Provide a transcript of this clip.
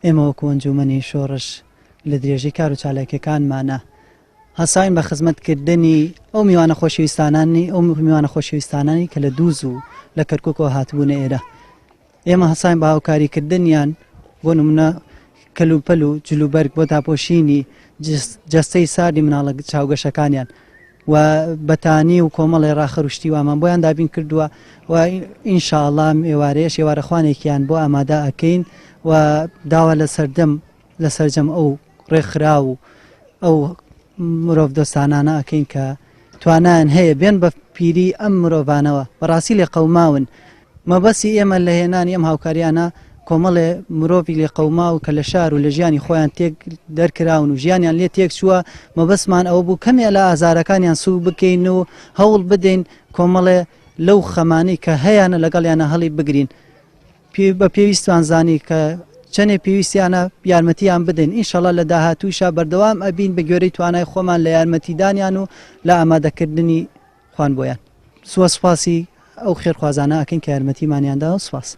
ئێمە وەکو ئەنجومەنی شۆڕش لە درێژەی کار و چالاکیەکانمانە هەساین بە خزمەتکردنی ئەو میوانە خۆشەویستانانی کە لە دووز و لە کەرکووکەوە هاتبوونە ئێرە ئێمە هەساین بە هاوکاریکردنیان بۆ نمونە کەلوپەل و جلوبەرگ بۆ داپۆشینی جەستەی ساردی مناڵە چاوگەشەکانیان و بەتانی و کۆمەڵی ڕاخەروشتی وامان بۆیان دابین کردووە و ئینشاءڵڵا ئێوارەیەش ئێوارەخوانێکیان بۆ ئامادە ئەکەین و داوا لە سەرجەم ئەو ڕێکخرا و ئەو مرۆڤ دۆستانانە ئەکەین کە توانایان هەیە بێن بە پیری ئەم مرۆڤانەوە بەڕاستی لێ قەوماون مەبەستی ئێمە لە هێنانی ئەم هاوکاریانە کۆمەڵێ مرۆڤی لێ قەوما و کە لە شار و لە ژیانی خۆیان تێک دەرکراون و ژیانیان لێ تێک چووە مەبەستمان ئەوە بوو کەمێ لە ئازارەکانیان سوو بکەین و هەوڵ بدەین کۆمەڵێ لەو خەمانەی کە هەیەە لەگەڵیانە هەڵی بگرین بە پێویستوان زانی کە چەندێ پێویستیانە یارمەتیان بدەین ئینشەڵا لە داهاتووشا بەردەوام ئەبین بە گوێرەی توانای خۆمان لە یارمەتیدانیان و لە ئامادەکردنی خوان بۆیان سوپاسی ئەو خێرخوازانە ئەکەین کە یارمەتیمانیاندا و سوپاس